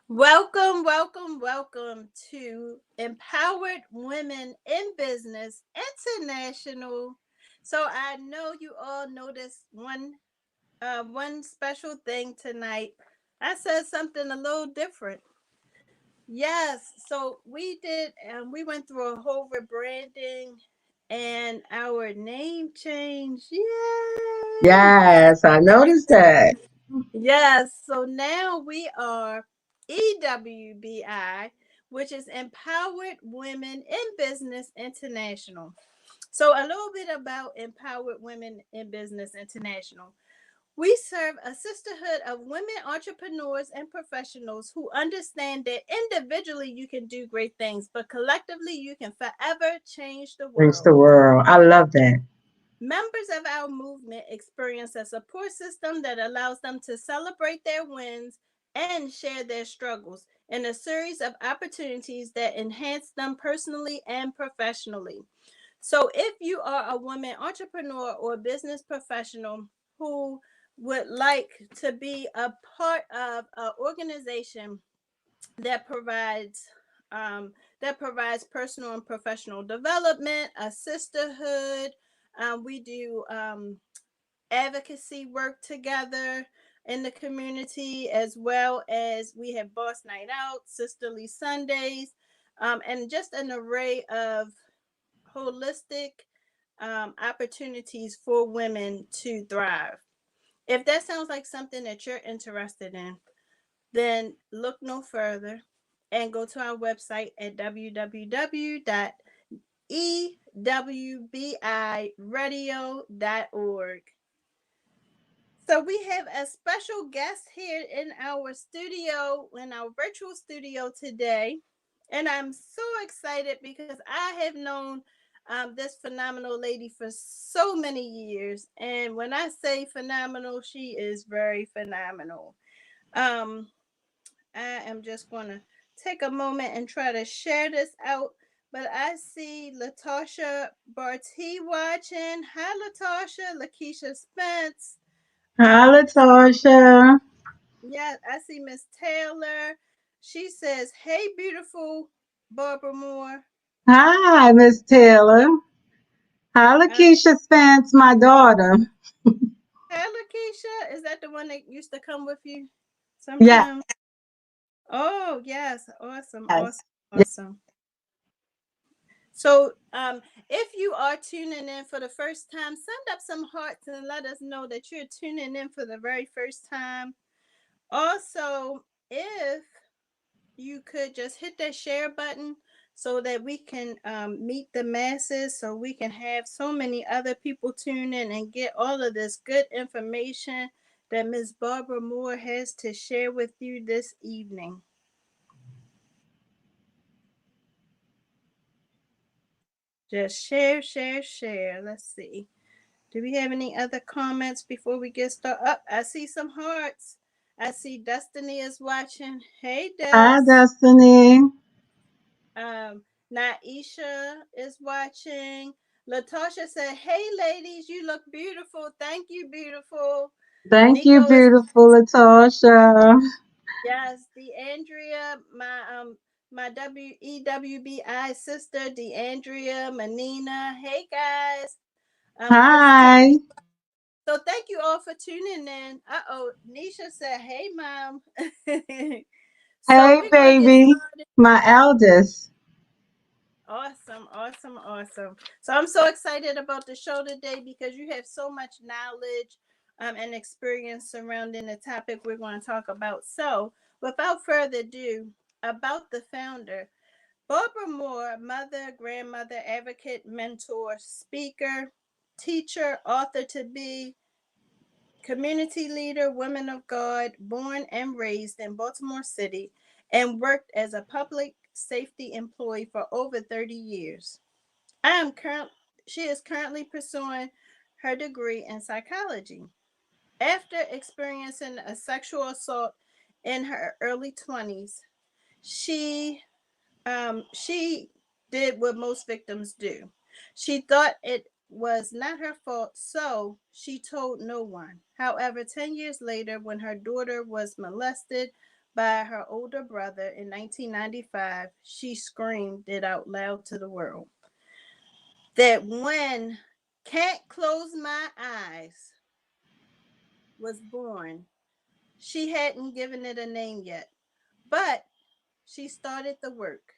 Welcome, welcome, welcome to Empowered Women in Business International. So I know you all noticed one special thing tonight. I said something a little different. Yes, so we went through a whole rebranding and our name change. Yay! Yes, I noticed that. Yes, so now we are EWBI, which is Empowered Women in Business International. So, a little bit about Empowered Women in Business International. We serve a sisterhood of women entrepreneurs and professionals who understand that individually you can do great things, but collectively you can forever change the Change world. the world. I love that. Members of our movement experience a support system that allows them to celebrate their wins and share their struggles in a series of opportunities that enhance them personally and professionally. So, if you are a woman entrepreneur or business professional who would like to be a part of an organization that provides personal and professional development, a sisterhood, we do advocacy work together in the community, as well as we have Boss Night Out, Sisterly Sundays, and just an array of holistic opportunities for women to thrive. If that sounds like something that you're interested in, then look no further and go to our website at www.ewbiradio.org. So we have a special guest here in our studio, in our virtual studio today. And I'm so excited because I have known this phenomenal lady for so many years. And when I say phenomenal, she is very phenomenal. Um, I am just going to take a moment and try to share this out. But I see Latasha Barty watching. Hi, Latasha. Lakeisha Spence. Hi, Um, Latasha. yeah, I see Miss Taylor. She says, "Hey, beautiful Barbara Moore." Hi, Miss Taylor. Hi, Uh, Lakeisha Spence, my daughter. hey, Lakeisha, is that the one that used to come with you Yeah. sometimes? Oh, yes, awesome, Yes. awesome, awesome. So, if you are tuning in for the first time, send up some hearts and let us know that you're tuning in for the very first time. Also, if you could just hit that share button so that we can meet the masses, so we can have so many other people tune in and get all of this good information that Miss Barbara Moore has to share with you this evening. Just share, share, share. Let's see. Do we have any other comments before we get started? Oh, I see some hearts. I see Destiny is watching. Hey, Des. Hi, Destiny. Um, Naisha is watching. Latasha said, "Hey, ladies, you look beautiful. Thank you, beautiful." Thank you, Nico is beautiful Latasha. yes. DeAndrea, my WEWBI sister, DeAndrea, Manina. Hey, guys. Christine. Hi. So thank you all for tuning in. Uh-oh, Nisha said, "Hey, mom." So Hey, we're gonna get baby. started. My eldest. Awesome, awesome, awesome. So I'm so excited about the show today because you have so much knowledge and experience surrounding the topic we're going to talk about. So without further ado, about the founder, Barbara Moore, mother, grandmother, advocate, mentor, speaker, teacher, author to be, community leader, woman of God, born and raised in Baltimore City, and worked as a public safety employee for over 30 years. I am current She is currently pursuing her degree in psychology. After experiencing a sexual assault in her early 20s, she she did what most victims do. She thought it was not her fault, so she told no one. However, 10 years later, when her daughter was molested by her older brother in 1995, she screamed it out loud to the world that when Can't Close My Eyes was born, she hadn't given it a name yet, but she started the work.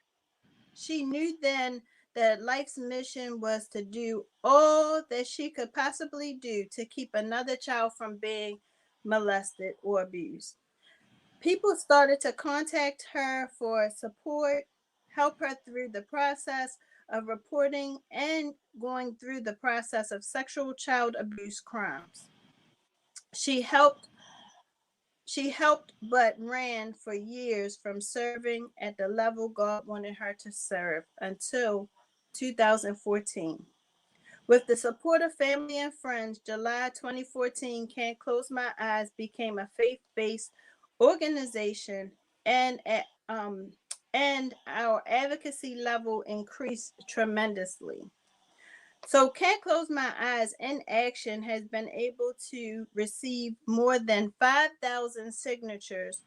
She knew then that life's mission was to do all that she could possibly do to keep another child from being molested or abused. People started to contact her for support, help her through the process of reporting and going through the process of sexual child abuse crimes. She helped she helped but ran for years from serving at the level God wanted her to serve until 2014. With the support of family and friends, July 2014, Can't Close My Eyes became a faith based organization, and, and our advocacy level increased tremendously. So, Can't Close My Eyes in Action has been able to receive more than 5,000 signatures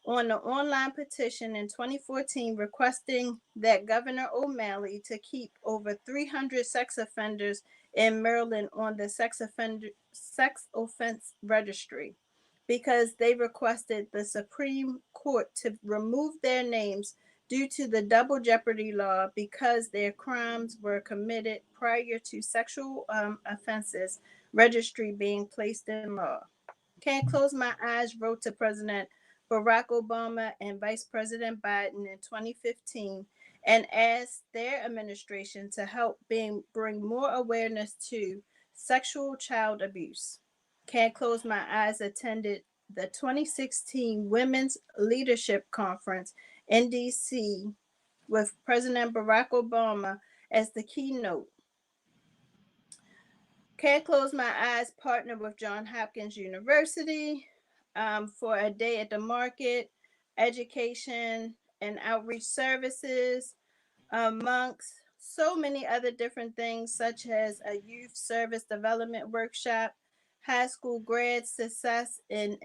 on the online petition in 2014 requesting that Governor O'Malley to keep over 300 sex offenders in Maryland on the sex offense registry because they requested the Supreme Court to remove their names due to the double jeopardy law because their crimes were committed prior to sexual offenses registry being placed in law. Can't Close My Eyes wrote to President Barack Obama and Vice President Biden in 2015 and asked their administration to help bring more awareness to sexual child abuse. Can't Close My Eyes attended the 2016 Women's Leadership Conference in DC with President Barack Obama as the keynote. Can't Close My Eyes partnered with Johns Hopkins University for a day at the market, education, and outreach services, amongst so many other different things, such as a youth service development workshop, high school grad success in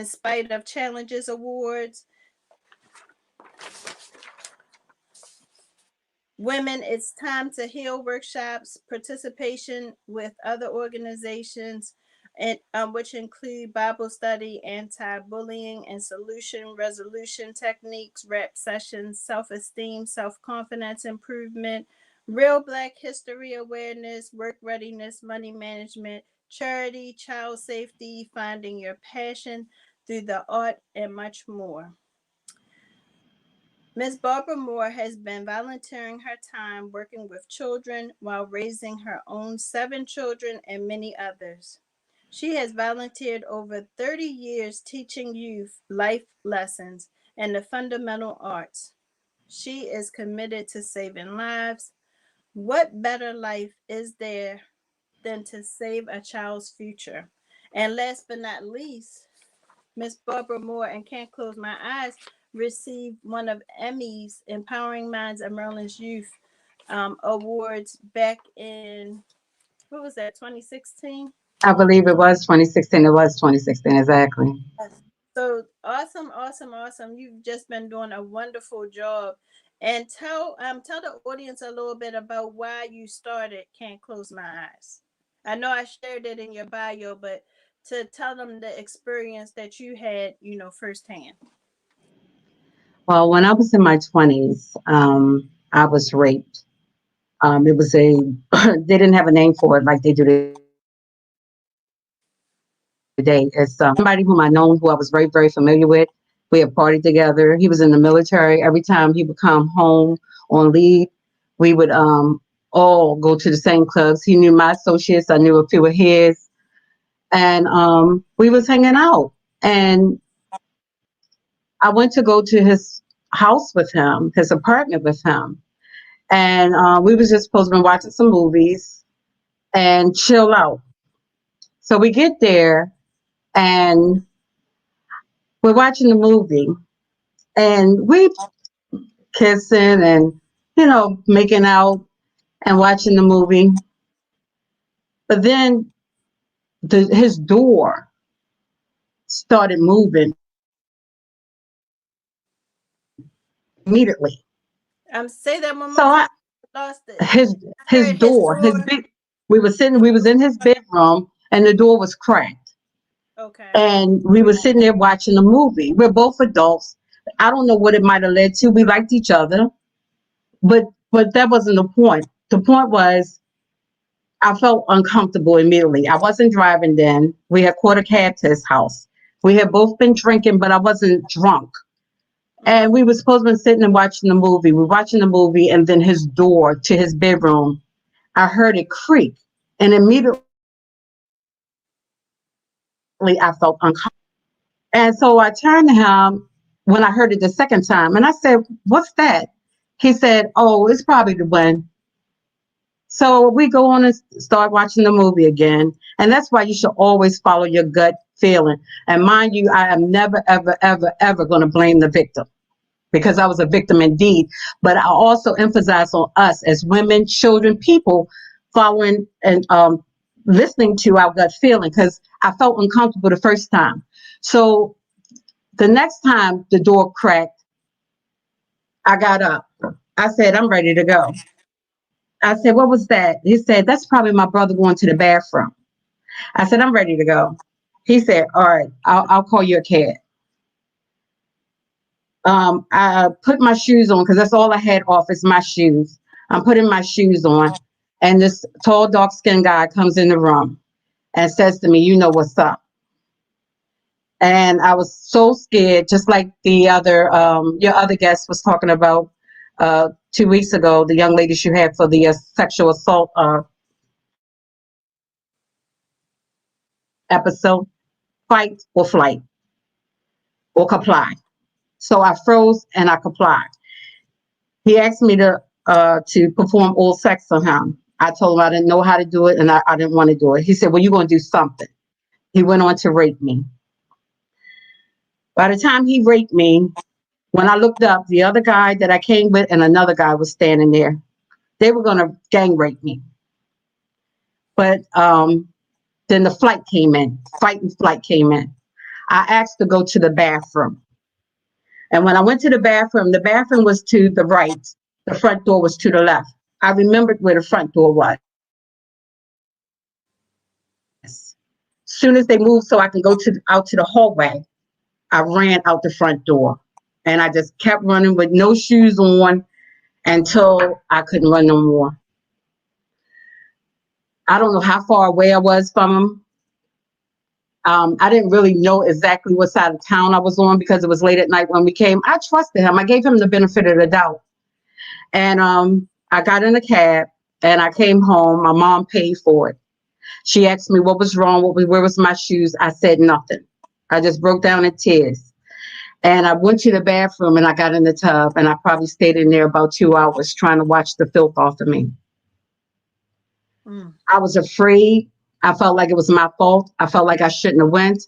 spite of challenges awards, Women It's Time to Heal workshops, participation with other organizations, and which include Bible study, anti-bullying and solution resolution techniques, rap sessions, self-esteem, self-confidence improvement, real Black history awareness, work readiness, money management, charity, child safety, finding your passion through the art, and much more. Ms. Barbara Moore has been volunteering her time working with children while raising her own 7 children and many others. She has volunteered over 30 years teaching youth life lessons and the fundamental arts. She is committed to saving lives. What better life is there than to save a child's future? And last but not least, Miss Barbara Moore and Can't Close My Eyes received one of Emmy's Empowering Minds of Maryland's Youth awards back in, what was that, 2016? I believe it was 2016. It was 2016, exactly. So awesome, awesome, awesome. You've just been doing a wonderful job. And tell the audience a little bit about why you started Can't Close My Eyes. I know I shared it in your bio, but to tell them the experience that you had, firsthand. Well, when I was in my 20s, I was raped. It was they didn't have a name for it like they do today. It's somebody whom I known, who I was very, very familiar with. We had partied together. He was in the military. Every time he would come home on leave, we would all go to the same clubs. He knew my associates. I knew a few of his, and we was hanging out. And I went to go to his house with him, his apartment with him, and we was just supposed to be watching some movies and chill out. So we get there and we're watching the movie and we kissing and making out and watching the movie. But then his door started moving immediately. Say that one So more time. I lost it. his I heard his his door. big, we was in his bedroom and the door was cracked. Okay. And we were sitting there watching a movie. We're both adults. I don't know what it might have led to. We liked each other, but that wasn't the point. The point was I felt uncomfortable immediately. I wasn't driving then. We had caught a cab to his house. We had both been drinking, but I wasn't drunk. And we were supposed to be sitting and watching the movie. We're watching the movie, and then his door to his bedroom, I heard it creak, and immediately I felt uncomfortable. And so I turned to him when I heard it the second time, and I said, "What's that?" He said, "Oh, it's probably the wind." So we go on and start watching the movie again. And that's why you should always follow your gut feeling. And mind you, I am never, ever, ever, ever going to blame the victim because I was a victim indeed. But I also emphasize on us as women, children, people following and listening to our gut feeling because I felt uncomfortable the first time. So the next time the door cracked, I got up. I said, I'm ready to go. I said, what was that? He said, that's probably my brother going to the bathroom. I said, I'm ready to go. He said, all right, I'll call you a cab. I put my shoes on because that's all I had off is my shoes. I'm putting my shoes on. And this tall, dark skinned guy comes in the room and says to me, you know what's up. And I was so scared, just like the other, your other guest was talking about 2 weeks ago, the young ladies you had for the sexual assault episode, fight or flight or comply. So I froze and I complied. He asked me to perform oral sex on him. I told him I didn't know how to do it and I didn't want to do it. He said, well, you're going to do something. He went on to rape me. By the time he raped me, when I looked up, the other guy that I came with and another guy was standing there. They were going to gang rape me. But then the flight came in, fight and flight came in. I asked to go to the bathroom. And when I went to the bathroom was to the right. The front door was to the left. I remembered where the front door was. As soon as they moved so I can go out to the hallway, I ran out the front door. And I just kept running with no shoes on until I couldn't run no more. I don't know how far away I was from him. I didn't really know exactly what side of town I was on because it was late at night when we came. I trusted him. I gave him the benefit of the doubt. And I got in a cab and I came home. My mom paid for it. She asked me what was wrong, where was my shoes. I said nothing. I just broke down in tears. And I went to the bathroom and I got in the tub and I probably stayed in there about 2 hours trying to wash the filth off of me. I was afraid. I felt like it was my fault. I felt like I shouldn't have went.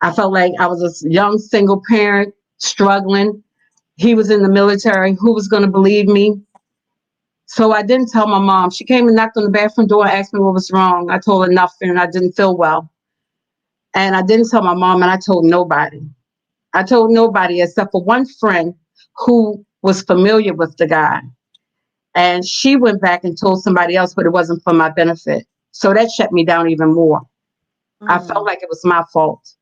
I felt like I was a young single parent struggling. He was in the military. Who was going to believe me? So I didn't tell my mom. She came and knocked on the bathroom door and asked me what was wrong. I told her nothing and I didn't feel well. And I didn't tell my mom and I told nobody. I told nobody except for one friend who was familiar with the guy. And she went back and told somebody else, but it wasn't for my benefit. So that shut me down even more. I felt like it was my fault.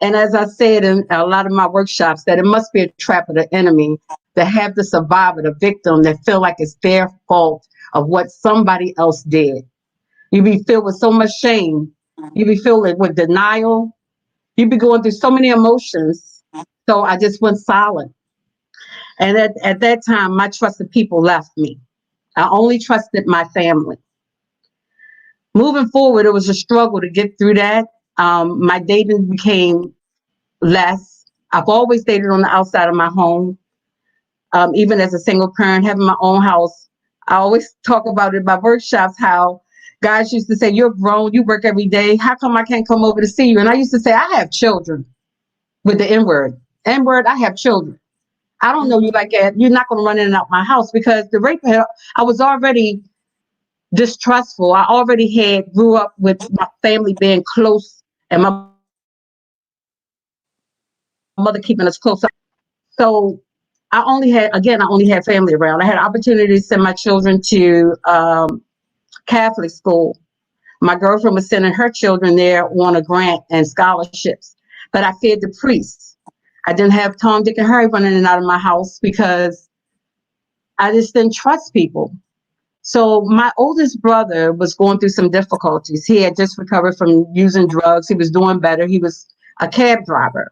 And as I said in a lot of my workshops, that it must be a trap of the enemy to have the survivor, the victim, that feel like it's their fault of what somebody else did. You be filled with so much shame. You be filled with denial. You be going through so many emotions. So I just went silent. And at that time, my trusted people left me. I only trusted my family. Moving forward, it was a struggle to get through that. My dating became less. I've always dated on the outside of my home. Even as a single parent, having my own house. I always talk about it in my workshops, how guys used to say, you're grown, you work every day. How come I can't come over to see you? And I used to say, I have children with the N-word. N-word, I have children. I don't know you like that. You're not going to run in and out my house because the rape, I was already distrustful. I already grew up with my family being close and my mother keeping us close. So I only had family around. I had opportunity to send my children to Catholic school. My girlfriend was sending her children there on a grant and scholarships. But I feared the priests. I didn't have Tom, Dick, and Harry running in and out of my house because I just didn't trust people. So my oldest brother was going through some difficulties. He had just recovered from using drugs. He was doing better. He was a cab driver.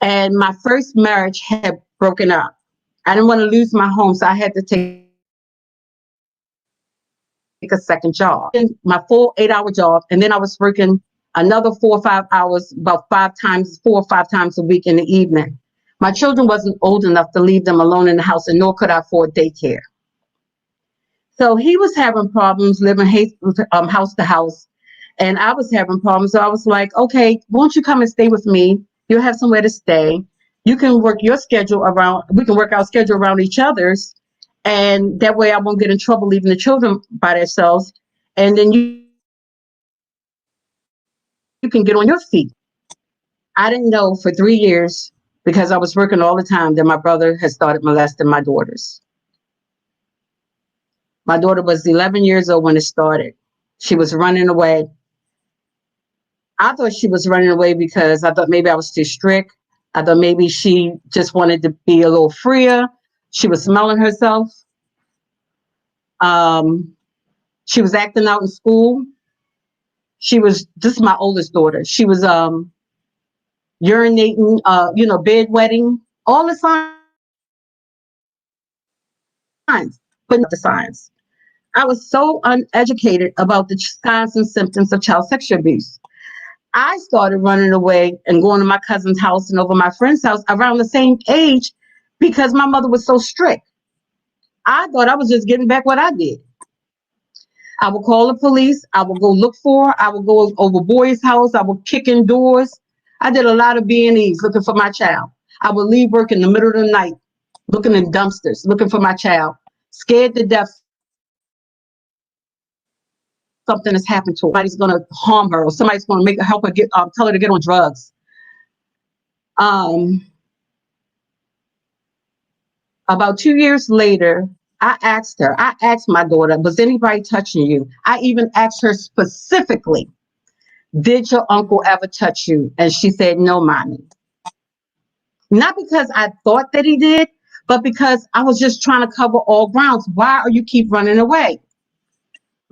And my first marriage had broken up. I didn't want to lose my home, so I had to take a second job. My full 8-hour job, and then I was working another 4 or 5 hours, about 4 or 5 times a week in the evening. My children wasn't old enough to leave them alone in the house, and nor could I afford daycare. So he was having problems living house to house, and I was having problems. So I was like, okay, won't you come and stay with me? You'll have somewhere to stay. You can work your schedule around, we can work our schedule around each other's. And that way I won't get in trouble leaving the children by themselves. And then you can get on your feet. I didn't know for 3 years, because I was working all the time, that my brother had started molesting my daughters. My daughter was 11 years old when it started. She was running away. I thought she was running away because I thought maybe I was too strict. I thought maybe she just wanted to be a little freer. She was smelling herself. She was acting out in school. This is my oldest daughter. She was urinating, bedwetting, all the signs, but not the signs. I was so uneducated about the signs and symptoms of child sexual abuse. I started running away and going to my cousin's house and over my friend's house around the same age because my mother was so strict. I thought I was just getting back what I did. I would call the police. I would go look for her. I would go over boys' house. I would kick in doors. I did a lot of B&Es looking for my child. I would leave work in the middle of the night, looking in dumpsters, looking for my child, scared to death something has happened to her. Somebody's going to harm her, or somebody's going to make her help her tell her to get on drugs. About 2 years later, I asked my daughter, was anybody touching you? I even asked her specifically, did your uncle ever touch you? And she said, no, mommy. Not because I thought that he did, but because I was just trying to cover all grounds. Why are you keep running away?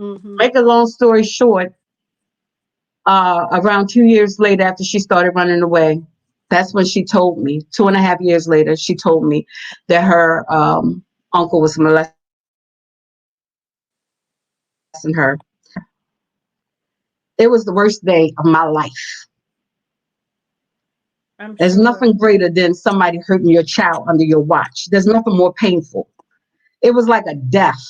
Make a long story short, around 2 years later, after she started running away, that's when she told me, 2.5 years later, she told me that her uncle was molesting her. It was the worst day of my life. There's nothing greater than somebody hurting your child under your watch. There's nothing more painful. It was like a death.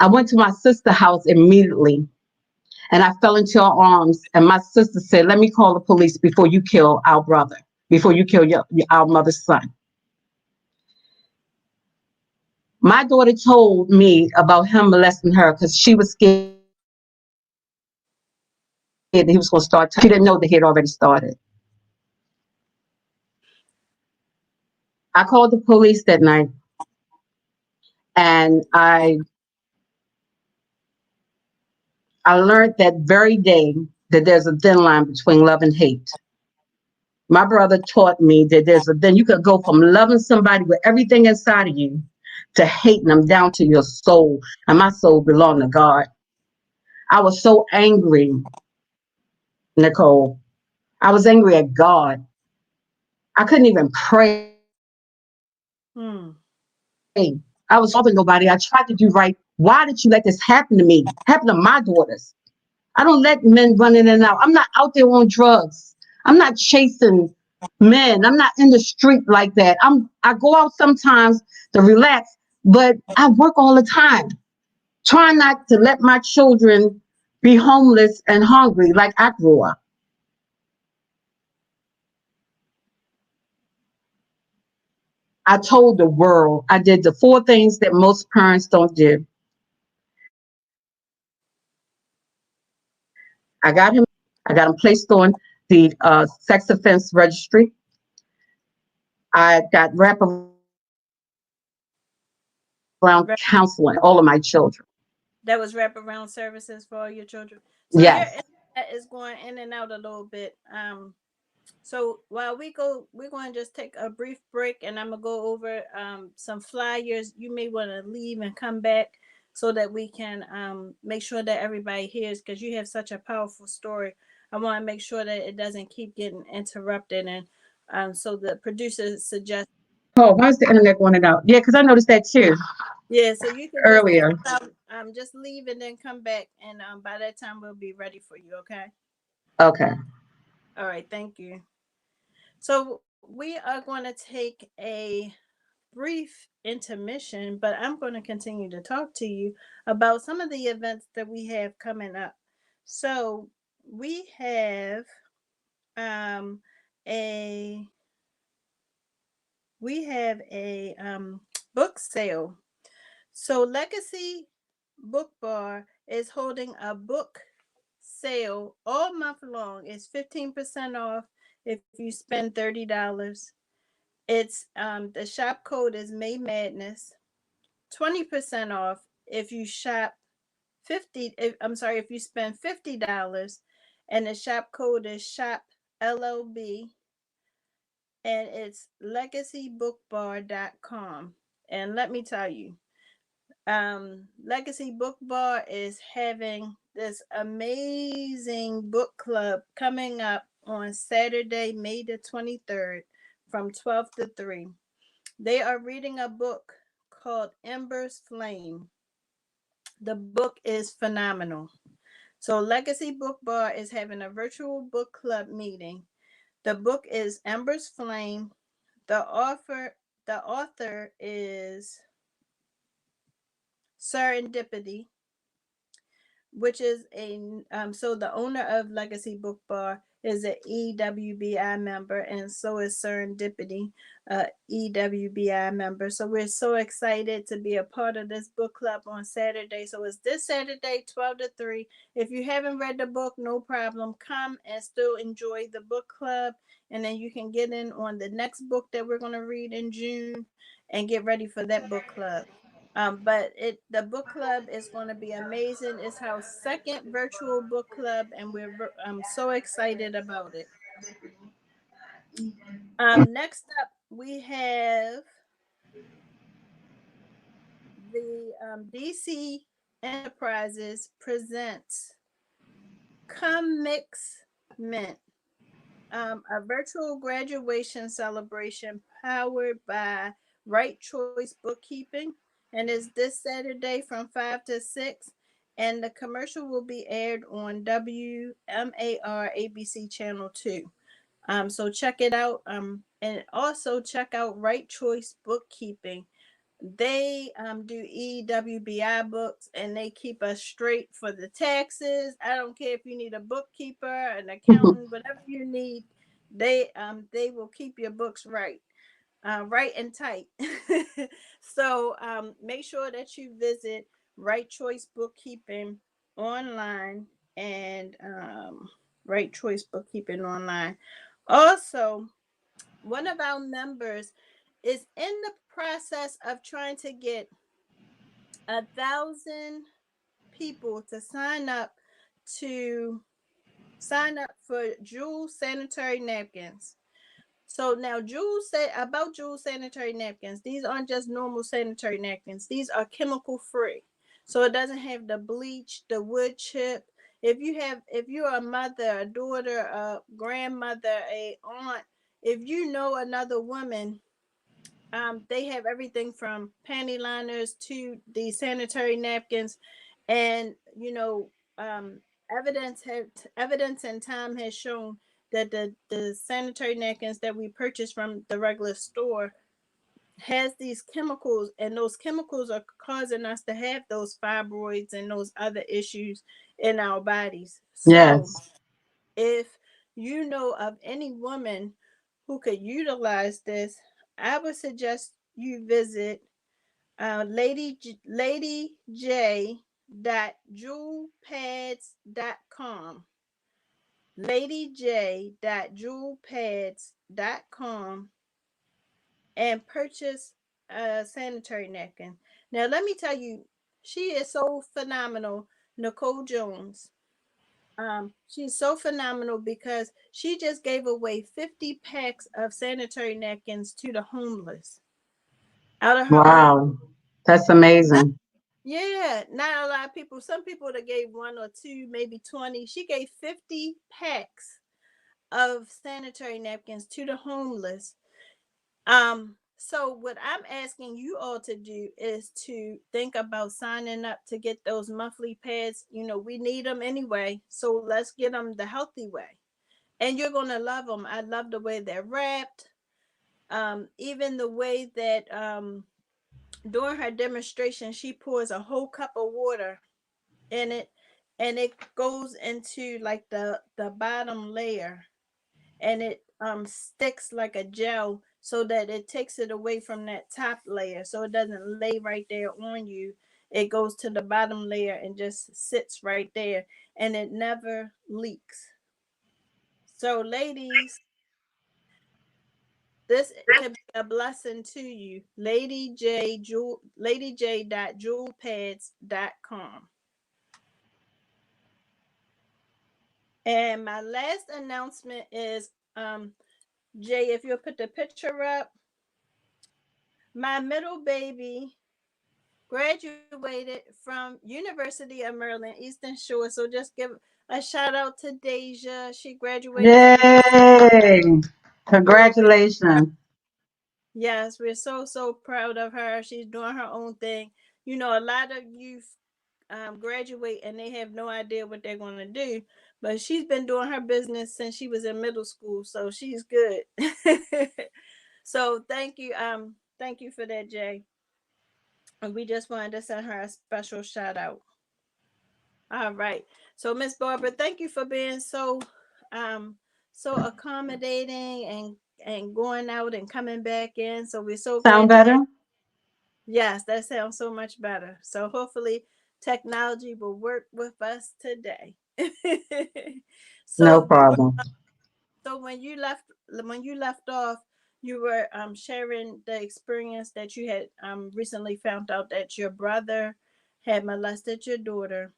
I went to my sister's house immediately, and I fell into her arms, and my sister said, let me call the police before you kill our brother, before you kill our mother's son. My daughter told me about him molesting her because she was scared that he was going to start. She didn't know that he had already started. I called the police that night, and I learned that very day that there's a thin line between love and hate. My brother taught me that then you could go from loving somebody with everything inside of you to hating them down to your soul. And my soul belonged to God. I was so angry, Nicole. I was angry at God. I couldn't even pray. I was helping nobody. I tried to do right. Why did you let this happen to me? Happen to my daughters? I don't let men run in and out. I'm not out there on drugs. I'm not chasing men. I'm not in the street like that. I go out sometimes to relax, but I work all the time. Try not to let my children be homeless and hungry like I grew up. I told the world I did the 4 things that most parents don't do. I got him placed on the sex offense registry. I got wraparound Right. counseling all of my children. That was wraparound services for all your children. So your Yes. internet is going in and out a little bit. So while we go, we're going to just take a brief break, and I'm gonna go over some flyers. You may want to leave and come back so that we can make sure that everybody hears, because you have such a powerful story. I want to make sure that it doesn't keep getting interrupted, and so the producer suggests. Oh, why is the internet going out? Yeah, because I noticed that too Yeah, so you can just earlier. just leave and then come back, and by that time we'll be ready for you. Okay. Okay. All right. Thank you. So we are going to take a brief intermission, but I'm going to continue to talk to you about some of the events that we have coming up. So we have um, a book sale. So Legacy Book Bar is holding a book sale all month long. It's 15% off if you spend $30. It's the shop code is May Madness. 20% off if you shop 50 if, I'm sorry, if you spend $50, and the shop code is shop LLB, and it's legacybookbar.com. And let me tell you, Legacy Book Bar is having this amazing book club coming up on Saturday, May the 23rd from 12 to 3. They are reading a book called Ember's Flame. The book is phenomenal. So Legacy Book Bar is having a virtual book club meeting. The book is Ember's Flame. The author is Serendipity, which is so the owner of Legacy Book Bar is an EWBI member, and so is Serendipity, EWBI member. So we're so excited to be a part of this book club on Saturday. So it's this Saturday, 12 to 3. If you haven't read the book, no problem. Come and still enjoy the book club, and then you can get in on the next book that we're going to read in June and get ready for that book club. But the book club is going to be amazing. It's our second virtual book club, and I'm so excited about it. Next up, we have the DC Enterprises presents Come Mix Mint, a virtual graduation celebration powered by Right Choice Bookkeeping, and it's this Saturday from 5 to 6. And the commercial will be aired on WMAR ABC Channel 2. So check it out. And also check out Right Choice Bookkeeping. They do EWBI books, and they keep us straight for the taxes. I don't care if you need a bookkeeper, an accountant, whatever you need. They will keep your books right, right and tight. So make sure that you visit Right Choice Bookkeeping online, and Right Choice Bookkeeping online. Also, one of our members is in the process of trying to get 1,000 people to to sign up for Jewel sanitary napkins. So now Jewel sanitary napkins. These aren't just normal sanitary napkins. These are chemical free. So it doesn't have the bleach, the wood chip. If you're a mother, a daughter, a grandmother, a aunt, if you know another woman, they have everything from panty liners to the sanitary napkins, and evidence and time has shown that the sanitary napkins that we purchase from the regular store has these chemicals, and those chemicals are causing us to have those fibroids and those other issues in our bodies. So Yes. if you know of any woman who could utilize this, I would suggest you visit Lady J jewelpads.com. LadyJ.jewelpads.com. and purchase a sanitary napkin. Now, let me tell you, she is so phenomenal, Nicole Jones. She's so phenomenal because she just gave away 50 packs of sanitary napkins to the homeless out of her own. Wow. That's amazing. Yeah, not a lot of people. Some people that gave one or two, maybe 20. She gave 50 packs of sanitary napkins to the homeless. So what I'm asking you all to do is to think about signing up to get those monthly pads. You know, we need them anyway. So let's get them the healthy way. And you're gonna love them. I love the way they're wrapped. Even the way that during her demonstration, she pours a whole cup of water in it, and it goes into like the bottom layer, and it sticks like a gel so that it takes it away from that top layer, so it doesn't lay right there on you. It goes to the bottom layer and just sits right there, and it never leaks. So ladies, this could be a blessing to you. LadyJ.jewelpads.com. And my last announcement is, Jay, if you'll put the picture up, my middle baby graduated from University of Maryland Eastern Shore. So just give a shout out to Deja. She graduated from Yay. we're Congratulations. yes, we're so proud of her. She's doing her own thing. You know, a lot of youth graduate and they have no idea what they're going to do, but she's been doing her business since she was in middle school, so she's good. So thank you for that, Jay. And we just wanted to send her a special shout out. All right. So Miss Barbara, thank you for being um so accommodating and going out and coming back in. So we're so Sound glad to have. better? Yes, that sounds so much better. So hopefully technology will work with us today. No So we were problem. so when you left off, you were sharing the experience that you had recently found out that your brother had molested your daughter.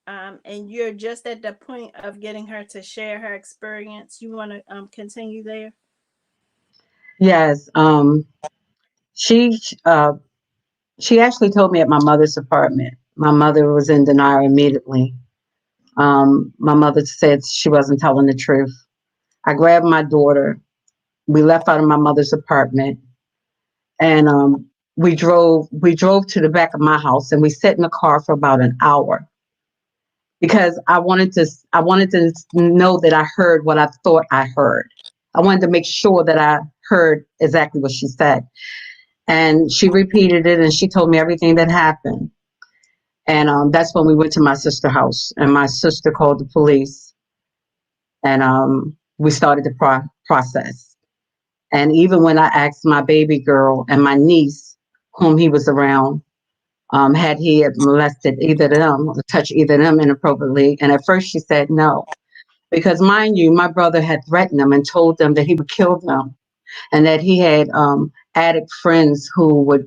And you're just at the point of getting her to share her experience. You want to continue there? Yes. She uh she actually told me at my mother's apartment. My mother was in denial immediately. My mother said she wasn't telling the truth. I grabbed my daughter. We left out of my mother's apartment, and we drove to the back of my house, and we sat in the car for about an hour because I wanted to know that I heard what I thought I heard. I wanted to make sure that I heard exactly what she said. And she repeated it, and she told me everything that happened. And that's when we went to my sister's house, and my sister called the police, and we started the process. And even when I asked my baby girl and my niece, whom he was around, had he molested either of them or touched either of them inappropriately, and at first she said no, because mind you, my brother had threatened them and told them that he would kill them, and that he had addict friends who would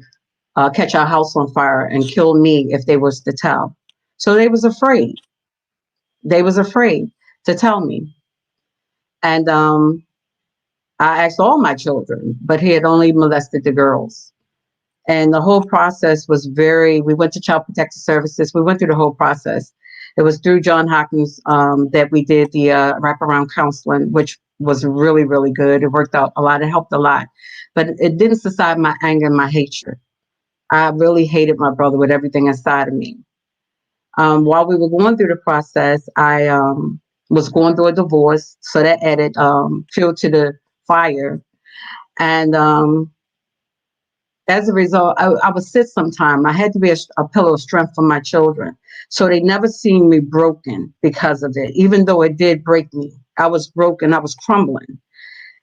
catch our house on fire and kill me if they was to tell. So they was afraid. They was afraid to tell me. And I asked all my children, but he had only molested the girls. And the whole process was we went to Child Protective Services. We went through the whole process. It was through John Hopkins that we did the wraparound counseling, which was really, really good. It worked out a lot. It helped a lot. But it didn't subside my anger and my hatred. I really hated my brother with everything inside of me. While we were going through the process, I was going through a divorce, so that added fuel to the fire. And as a result, I would sit sometime. I had to be a pillow of strength for my children, so they never seen me broken because of it. Even though it did break me, I was broken. I was crumbling,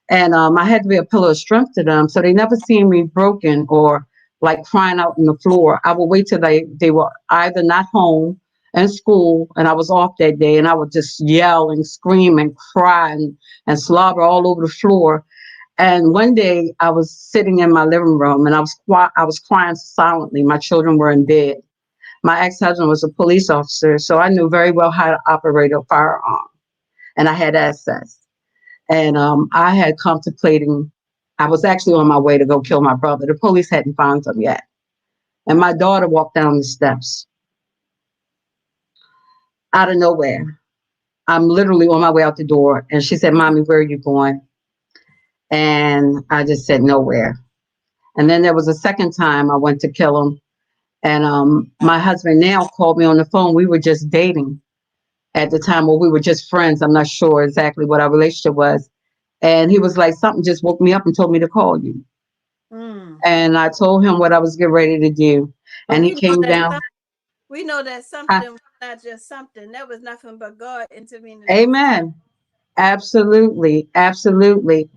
and I had to be a pillar of strength to them, so they never seen me broken or like crying out on the floor. I would wait till they were either not home in school, and I was off that day, and I would just yell and scream and cry and slobber all over the floor. And one day I was sitting in my living room and I was crying silently. My children were in bed. My ex-husband was a police officer, so I knew very well how to operate a firearm, and I had access. And I had contemplating. I was actually on my way to go kill my brother. The police hadn't found him yet, and my daughter walked down the steps out of nowhere. I'm literally on my way out the door, and she said, "Mommy, where are you going?" And I just said, "Nowhere." And then there was a second time I went to kill him, and my husband now called me on the phone. We were just dating at the time, or we were just friends. I'm not sure exactly what our relationship was. And he was like, something just woke me up and told me to call you. Mm. And I told him what I was getting ready to do. But And he we know came that down. we know that I, something was not just something. That was nothing but God intervening in the Amen. Absolutely. Absolutely.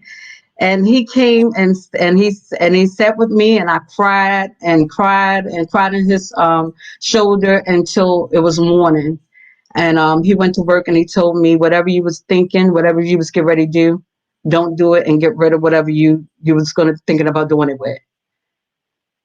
And he came and he sat with me, and I cried and cried and cried in his shoulder until it was morning. And he went to work and he told me, whatever you was thinking, whatever you was getting ready to do, don't do it, and get rid of whatever you was going to thinking about doing it with.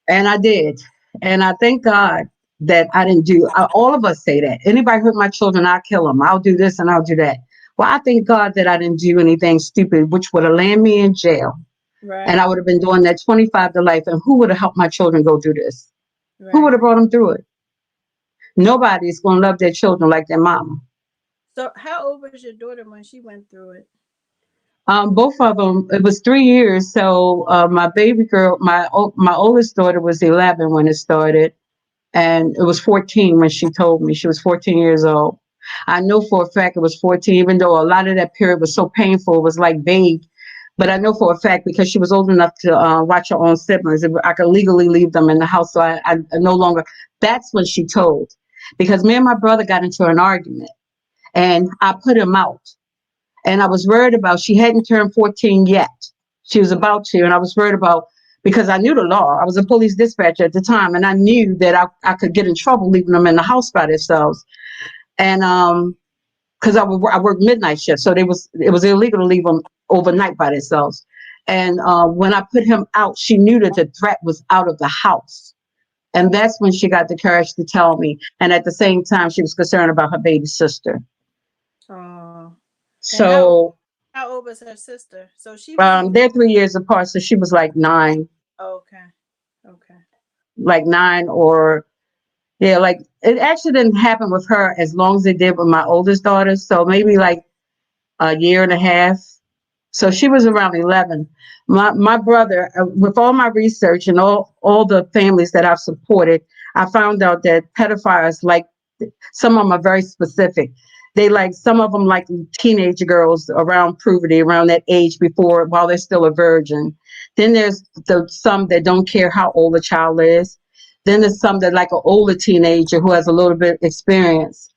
And I did. And I thank God that I didn't do. All of us say that. Anybody hurt my children, I'll kill them. I'll do this and I'll do that. Well, I thank God that I didn't do anything stupid, which would have landed me in jail. And right, I would have been doing that 25 to life. And who would have helped my children go through this? Who would right. have brought them through it? Nobody's going to love their children like their mama. So how old was your daughter when she went through it? Both of them, it was 3 years. So my baby girl, my oldest daughter was 11 when it started, and it was 14 when she told me. She was 14 years old. I know for a fact it was 14, even though a lot of that period was so painful, it was like vague. But I know for a fact because she was old enough to watch her own siblings. I could legally leave them in the house, so I no longer. That's when she told, because me and my brother got into an argument, and I put him out. And I was worried about, she hadn't turned 14 yet. She was about to, and I was worried about, because I knew the law. I was a police dispatcher at the time, and I knew that I could get in trouble leaving them in the house by themselves. And because I worked midnight shift, so it was illegal to leave them overnight by themselves. And when I put him out, she knew that the threat was out of the house. And that's when she got the courage to tell me. And at the same time, she was concerned about her baby sister. Oh, and So how old was her sister? So she was even. they're 3 years apart, so she was like nine, Okay, okay. like nine, or yeah, like it actually didn't happen with her as long as it did with my oldest daughter. So maybe like a year and a half. So she was around 11. My brother, with all my research and all the families that I've supported, I found out that pedophiles, like, some of them are very specific. They like, some of them like teenage girls around puberty, around that age, before, while they're still a virgin. Then there's some that don't care how old a child is. Then there's some that like an older teenager who has a little bit of experience.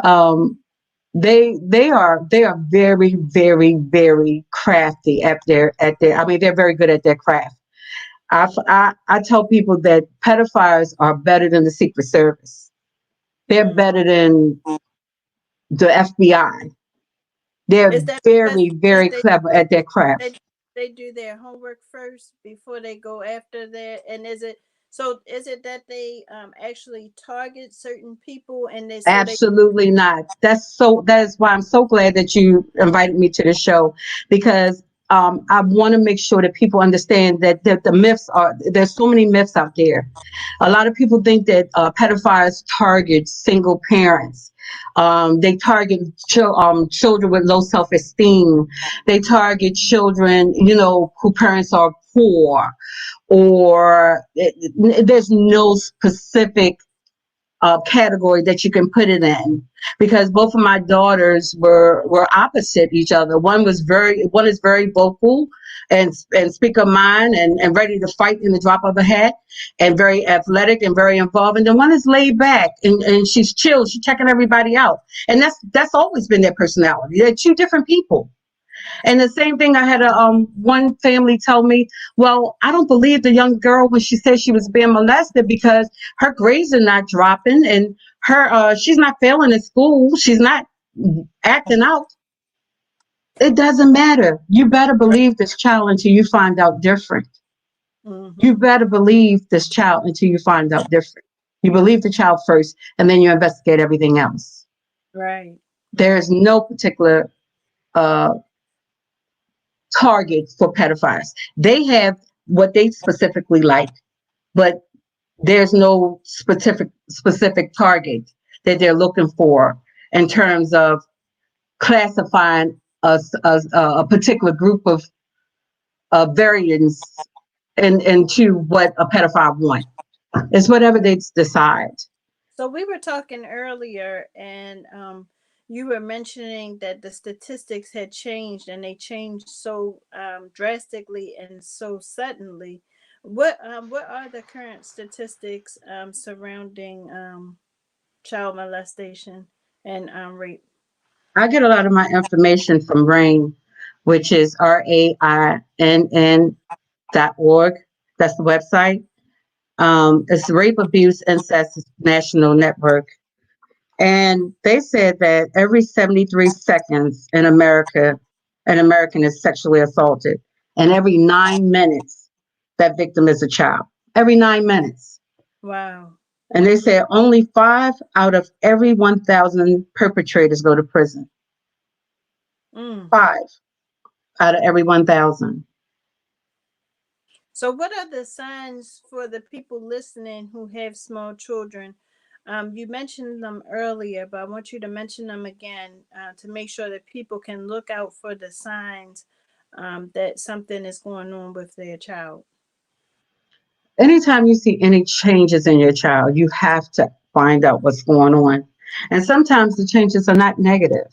Um, they are very, very, very crafty at their. I mean, they're very good at their craft. I tell people that pedophiles are better than the Secret Service. They're Mm. better than the FBI. They're Is that very, because very clever at their craft. they they do their homework first before they go after that? And is it so? Is it that they actually target certain people and they Absolutely not. That is why I'm so glad that you invited me to the show, because I want to make sure that people understand that the myths are, there's so many myths out there. A lot of people think that pedophiles target single parents. They target children with low self-esteem. They target children, who parents are poor, or there's no specific category that you can put it in, because both of my daughters were opposite each other. One is very vocal and speak her mind, and ready to fight in the drop of a hat, and very athletic and very involved. And the one is laid back and she's chill. She's checking everybody out. And that's always been their personality. They're two different people. And the same thing, I had one family tell me, well, I don't believe the young girl when she said she was being molested, because her grades are not dropping, and she's not failing at school. She's not acting out. It doesn't matter. You better believe this child until you find out different. You Mm-hmm. better believe this child until you find out different. You believe the child first, and then you investigate everything else. Right. There Right. is no particular uh, target for pedophiles. They have what they specifically like, but there's no specific target that they're looking for in terms of classifying a particular group of variants into what a pedophile wants. It's whatever they decide. So we were talking earlier, and you were mentioning that the statistics had changed, and they changed so drastically and so suddenly. What are the current statistics surrounding child molestation and rape? I get a lot of my information from RAINN, which is RAINN.org. That's the website. It's Rape, Abuse, Incest National Network. And they said that every 73 seconds in America, an American is sexually assaulted. And every 9 minutes, that victim is a child. Every 9 minutes. Wow. And they said only 5 out of every 1,000 perpetrators go to prison. Mm. 5 out of every 1,000. So, what are the signs for the people listening who have small children? You mentioned them earlier, but I want you to mention them again to make sure that people can look out for the signs that something is going on with their child. Anytime you see any changes in your child, you have to find out what's going on. And sometimes the changes are not negative.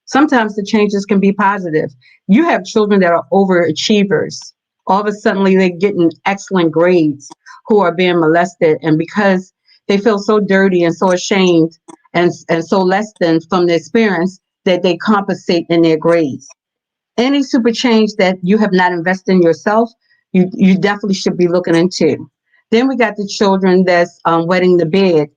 Sometimes the changes can be positive. You have children that are overachievers. All of a sudden, they're getting excellent grades who are being molested. And because they feel so dirty and so ashamed and so less than from the experience, that they compensate in their grades. Any super change that you have not invested in yourself, you definitely should be looking into. Then we got the children that's wetting the bed,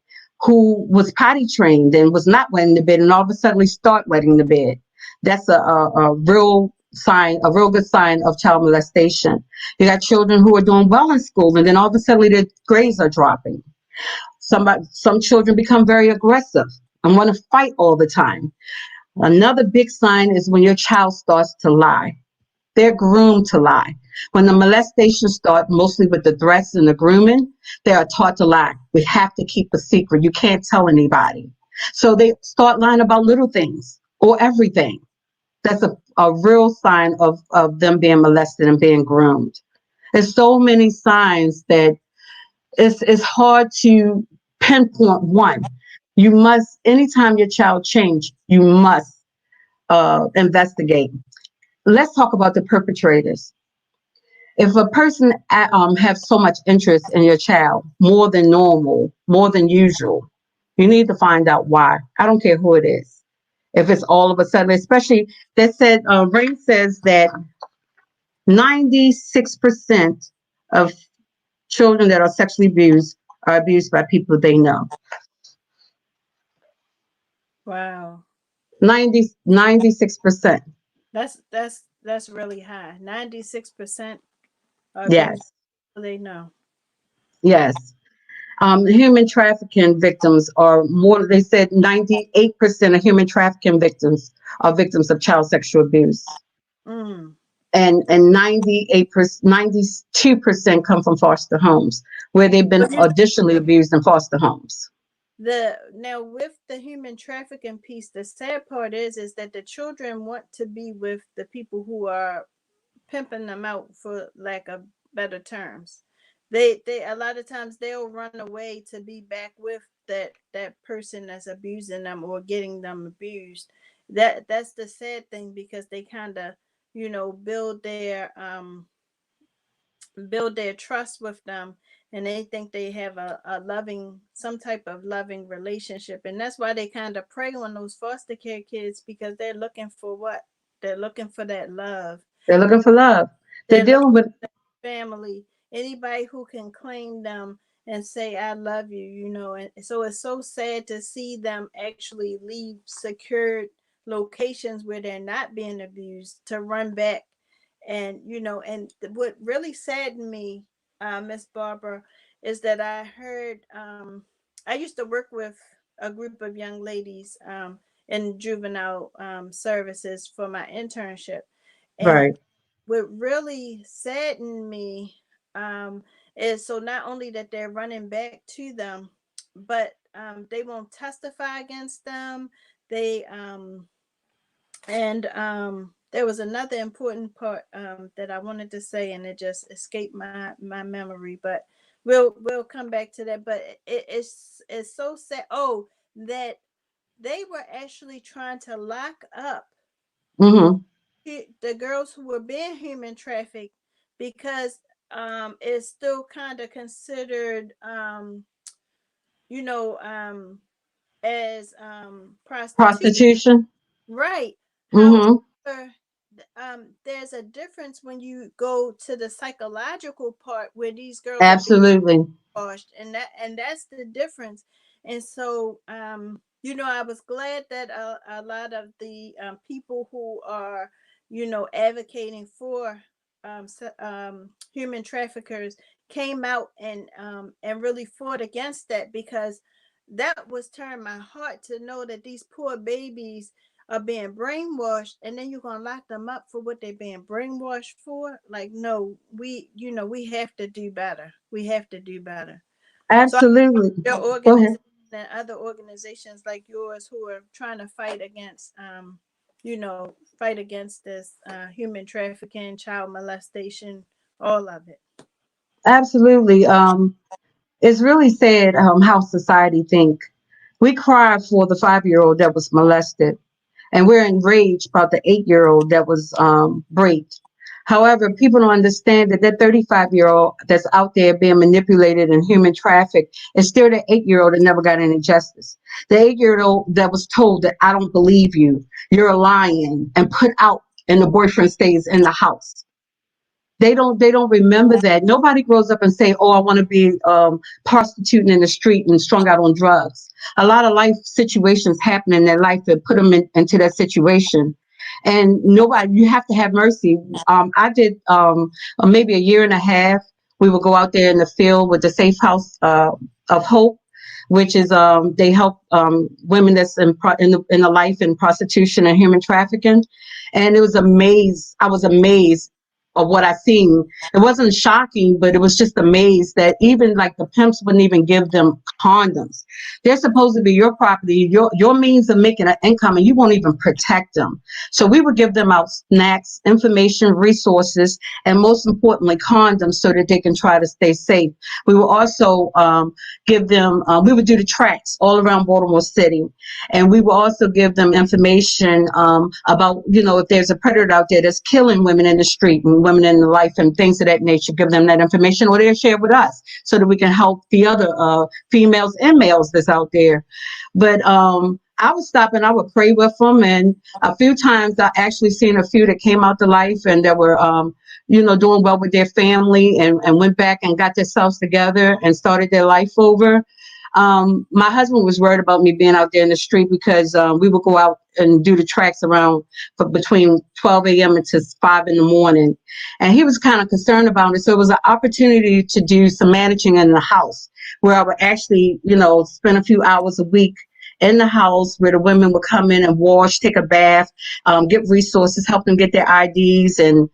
who was potty trained and was not wetting the bed, and all of a sudden start wetting the bed. That's a real sign, a real good sign of child molestation. You got children who are doing well in school, and then all of a sudden their grades are dropping. Some children become very aggressive and want to fight all the time. Another big sign is when your child starts to lie. They're groomed to lie. When the molestation starts, mostly with the threats and the grooming, they are taught to lie. We have to keep a secret. You can't tell anybody. So they start lying about little things or everything. That's a real sign of them being molested and being groomed. There's so many signs that it's hard to pinpoint one. You must, anytime your child change, you must investigate. Let's talk about the perpetrators. If a person has so much interest in your child, more than normal, more than usual, you need to find out why. I don't care who it is. If it's all of a sudden, especially they said, RAINN says that 96% of children that are sexually abused are abused by people they know. Wow. 96%. That's really high. 96% are abused. Yes, They know. yes. Human trafficking victims are more, they said 98% of human trafficking victims are victims of child sexual abuse. Mm. And 98%, 92% come from foster homes where they've been But additionally abused in foster homes. the now with the human trafficking piece, the sad part is that the children want to be with the people who are pimping them out, for lack of better terms. They a lot of times they'll run away to be back with that person that's abusing them or getting them abused. That's the sad thing, because they kind of, build their trust with them, and they think they have a loving, some type of loving relationship, and that's why they kind of prey on those foster care kids, because they're looking for what? They're looking for that love. They're looking for love. They're They're looking dealing with, for family, anybody who can claim them and say I love you, and so it's so sad to see them actually leave secured locations where they're not being abused to run back. And and what really saddened me, Miss Barbara, is that I heard, I used to work with a group of young ladies in juvenile services for my internship. And Right. what really saddened me, is so not only that they're running back to them, but they won't testify against them. They and there was another important part that I wanted to say, and it just escaped my memory. But we'll come back to that. But it's so sad. Oh, that they were actually trying to lock up Mm-hmm. the girls who were being human trafficked, because it's still kind of considered, you know um as prostitution, Prostitution. right? Mm-hmm. However, there's a difference when you go to the psychological part where these girls are being Absolutely. washed, and that's the difference. And so I was glad that a lot of the people who are advocating for human traffickers came out and really fought against that, because that was tearing my heart to know that these poor babies are being brainwashed, and then you're gonna lock them up for what they're being brainwashed for. Like, no, we have to do better. We have to do better. So Absolutely. your Go ahead. organization and other organizations like yours who are trying to fight against fight against this human trafficking, child molestation, all of it. Absolutely. It's really sad how society think. We cry for the 5-year-old that was molested, and we're enraged about the 8-year-old that was raped. However, people don't understand that 35-year-old that's out there being manipulated and human trafficked is still the 8-year-old that never got any justice. The 8-year-old that was told that I don't believe you, you're lying, and put out, and the boyfriend stays in the house. They don't remember that. Nobody grows up and say, oh, I want to be prostituting in the street and strung out on drugs. A lot of life situations happen in their life that put them into that situation. And nobody, you have to have mercy. I did maybe a year and a half. We would go out there in the field with the Safe House of Hope, which is they help women that's in the life in prostitution and human trafficking. And it was amazed. I was amazed of what I seen. It wasn't shocking, but it was just amazed that even like the pimps wouldn't even give them condoms. They're supposed to be your property, your means of making an income, and you won't even protect them. So we would give them out snacks, information, resources, and most importantly, condoms so that they can try to stay safe. We will also give them, we would do the tracks all around Baltimore City. And we will also give them information about, if there's a predator out there that's killing women in the street and women in the life and things of that nature, give them that information, or they'll share with us so that we can help the other females and males that's out there. But I would stop and I would pray with them. And a few times I actually seen a few that came out to life and that were, doing well with their family and went back and got themselves together and started their life over. My husband was worried about me being out there in the street because we would go out and do the tracks around between 12 a.m. and to 5 in the morning. And he was kind of concerned about it. So it was an opportunity to do some managing in the house where I would actually, spend a few hours a week in the house where the women would come in and wash, take a bath, get resources, help them get their IDs and,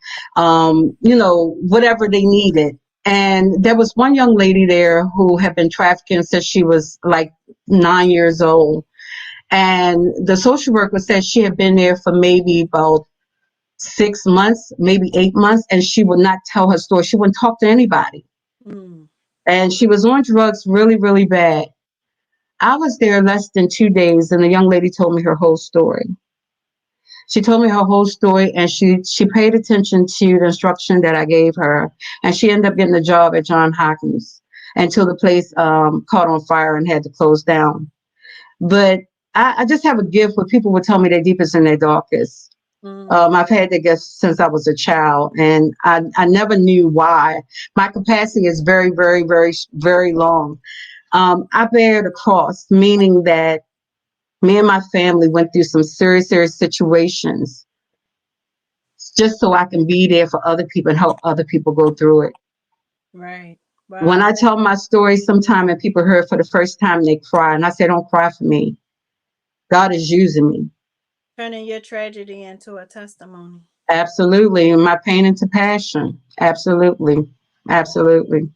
whatever they needed. And there was one young lady there who had been trafficking since she was like 9 years old. And the social worker said she had been there for maybe about 6 months, maybe 8 months, and she would not tell her story. She wouldn't talk to anybody. Mm. And she was on drugs really, really bad. I was there less than 2 days, and the young lady told me her whole story. She told me her whole story, and she paid attention to the instruction that I gave her, and she ended up getting a job at Johns Hopkins until the place caught on fire and had to close down. But I just have a gift where people would tell me their deepest and their darkest. I've had that gift since I was a child, and I never knew why. My capacity is very, very, very, very long. I bear the cross, meaning that Me and my family went through some serious, serious situations just so I can be there for other people and help other people go through it. Right. When Wow. I tell my story sometime and people hear it for the first time, they cry. And I say, don't cry for me. God is using me. Turning your tragedy into a testimony. Absolutely. And my pain into passion. Absolutely. Absolutely.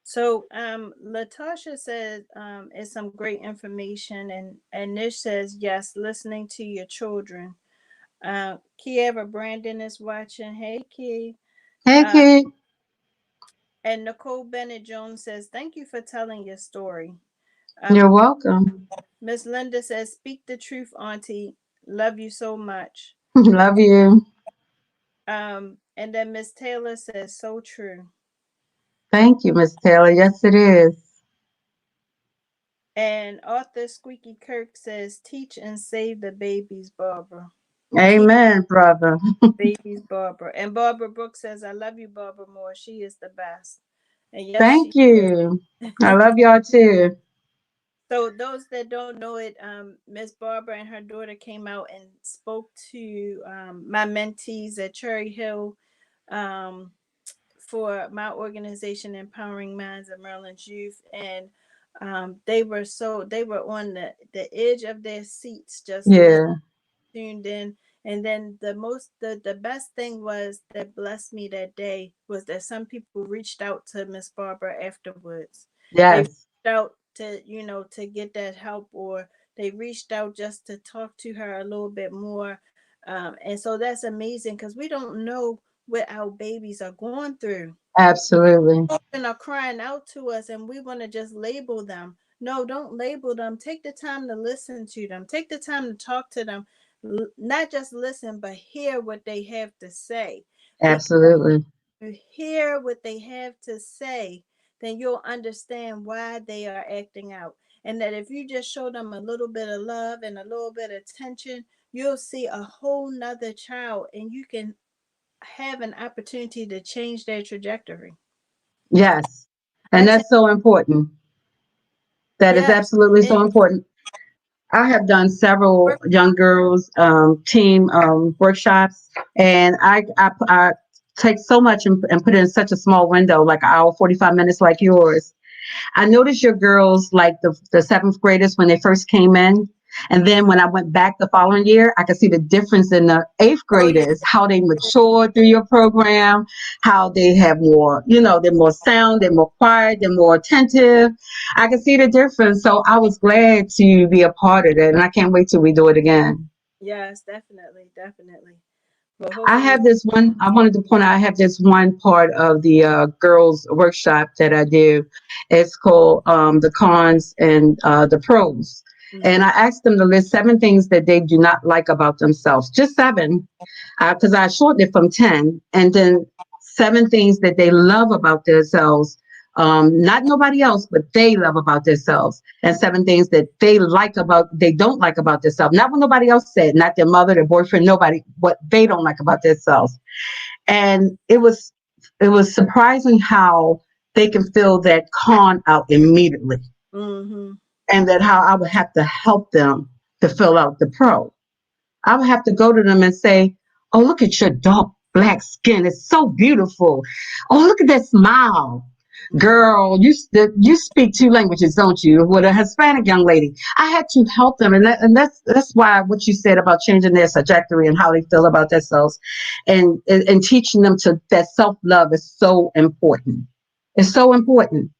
So, Latasha said, it's some great information, and Nish says, yes, listening to your children. Kiera Brandon is watching. Hey, Key. Hey, Uh, kid. and Nicole Bennett Jones says, thank you for telling your story. You're Um, welcome. Miss Linda says, speak the truth, Auntie. Love you so much. Love you. And then Miss Taylor says, so true. Thank you, Miss Taylor. Yes, it is. And author Squeaky Kirk says, teach and save the babies, Barbara. Teach Amen, brother. babies, Barbara. And Barbara Brooks says, I love you, Barbara Moore. She is the best. And yes, Thank she you. I is. love y'all too. So those that don't know it, Miss Barbara and her daughter came out and spoke to my mentees at Cherry Hill, um, for my organization, Empowering Minds of Maryland's Youth, and they were on the edge of their seats, just Yeah. tuned in. And then the best thing was that blessed me that day was that some people reached out to Miss Barbara afterwards. They reached Yes. out to, to get that help, or they reached out just to talk to her a little bit more. And so that's amazing, because we don't know what our babies are going through. Absolutely. Children are crying out to us, and we want to just label them. No, don't label them. Take the time to listen to them. Take the time to talk to them. Not just listen, but hear what they have to say. Because Absolutely. if you hear what they have to say, then you'll understand why they are acting out. And that if you just show them a little bit of love and a little bit of attention, you'll see a whole nother child, and you can have an opportunity to change their trajectory. Yes. And That's it. that's so important. That is Yes. absolutely And so important. I have done several young girls team workshops, and I take so much and put it in such a small window, like an hour, 45 minutes, like yours. I noticed your girls, like the seventh graders, when they first came in. And then when I went back the following year, I could see the difference in the eighth oh yeah, graders, how they mature through your program, how they have more, they're more sound, they're more quiet, they're more attentive. I could see the difference. So I was glad to be a part of it. And I can't wait till we do it again. yes, definitely, definitely. But I hopefully, have this one, I wanted to point out, I have this one part of the girls workshop that I do. It's called the cons and the pros. And mm-hmm. I asked them to list 7 things that they do not like about themselves, just 7, because I shortened it from 10. And then 7 things that they love about themselves, not nobody else, but they love about themselves. And 7 things that they don't like about themselves. Not what nobody else said, not their mother, their boyfriend, nobody, what they don't like about themselves. And it was surprising how they can fill that con out immediately. Mm-hmm. And that how I would have to help them to fill out the pro. I would have to go to them and say, "Oh, look at your dark black skin. It's so beautiful. Oh, look at that smile. Mm-hmm. Girl, you speak 2 languages, don't you?" With a Hispanic young lady, I had to help them, and that's why what you said about changing their trajectory and how they feel about themselves, and teaching them to that self love is so important. It's so important.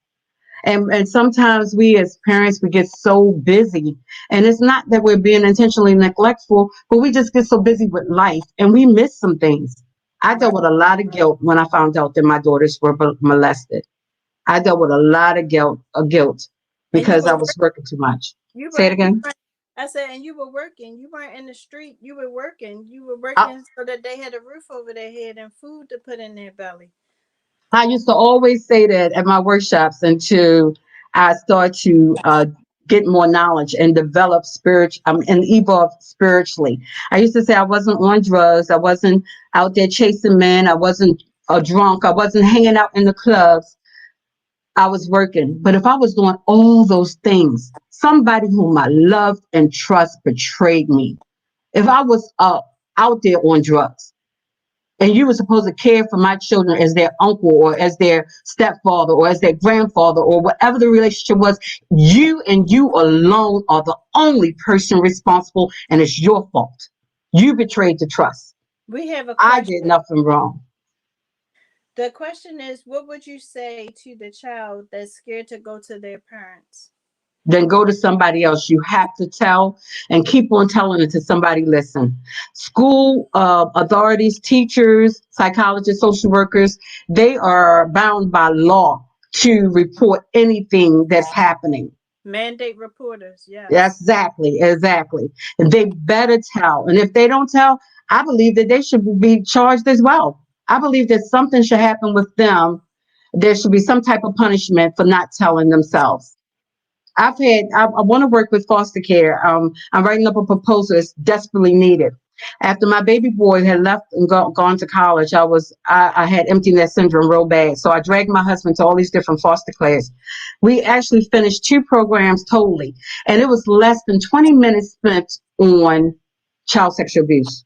And sometimes we as parents, we get so busy, and it's not that we're being intentionally neglectful, but we just get so busy with life and we miss some things. I Right. dealt with a lot of guilt when I found out that my daughters were molested. I dealt with a lot of guilt And you because were I was working too much. you Say it weren't. again. I said, and you were working. You weren't in the street. You were working. You were I, working so that they had a roof over their head and food to put in their belly. I used to always say that at my workshops until I start to get more knowledge and develop and evolve spiritually. I used to say I wasn't on drugs. I wasn't out there chasing men. I wasn't a drunk. I wasn't hanging out in the clubs. I was working. But if I was doing all those things somebody whom I loved and trust betrayed me. If I was out there on drugs, and you were supposed to care for my children as their uncle or as their stepfather or as their grandfather or whatever the relationship was, you and you alone are the only person responsible, and it's your fault. You betrayed the trust. We have a I question. did nothing wrong. The question is, what would you say to the child that's scared to go to their parents? Then go to somebody else. You have to tell and keep on telling it to somebody. Listen, school authorities, teachers, psychologists, social workers, they are bound by law to report anything that's happening. Mandate reporters, yes. Exactly, exactly. And they better tell. And if they don't tell, I believe that they should be charged as well. I believe that something should happen with them. There should be some type of punishment for not telling themselves. I want to work with foster care. I'm writing up a proposal that's desperately needed. After my baby boy had left and gone to college, I had empty nest syndrome real bad. So I dragged my husband to all these different foster classes. We actually finished 2 programs totally, and it was less than 20 minutes spent on child sexual abuse.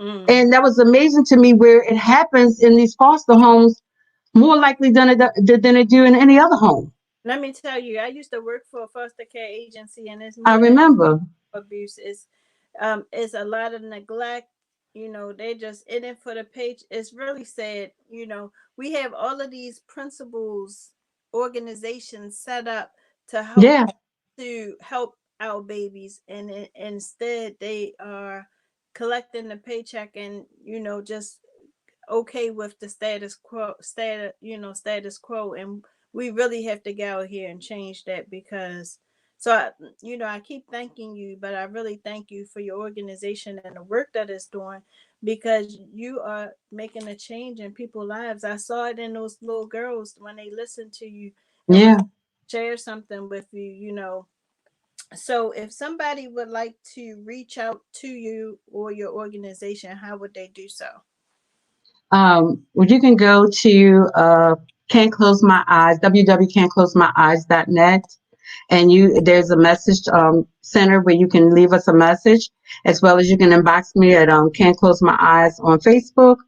Mm. And that was amazing to me where it happens in these foster homes more likely than it do in any other home. Let me tell you, I used to work for a foster care agency, and it's I more than remember. abuse. It's a lot of neglect. They just in it for the page. It's really sad. We have all of these principles, organizations set up to help Yeah. our babies, and instead they are collecting the paycheck and just okay with the status quo, and we really have to get out here and change that. Because I keep thanking you, but I really thank you for your organization and the work that it's doing, because you are making a change in people's lives. I saw it in those little girls when they listened to you and was Yeah. share something with you. So if somebody would like to reach out to you or your organization, how would they do so? Well, you can go to Can't Close My Eyes, www.can'tclosemyeyes.net, and there's a message center where you can leave us a message, as well as you can inbox me at Can't Close My Eyes on Facebook,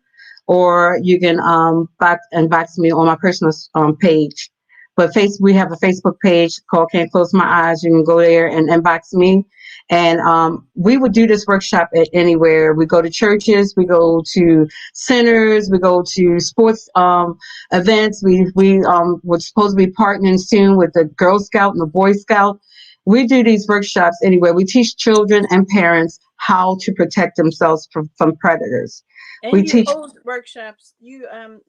or you can inbox me on my personal page. But we have a Facebook page called Can't Close My Eyes. You can go there and inbox me. And we would do this workshop at anywhere. We go to churches, we go to centers, we go to sports events. We're supposed to be partnering soon with the Girl Scout and the Boy Scout. We do these workshops anywhere. We teach children and parents how to protect themselves from predators. And We you teach, hold workshops. You had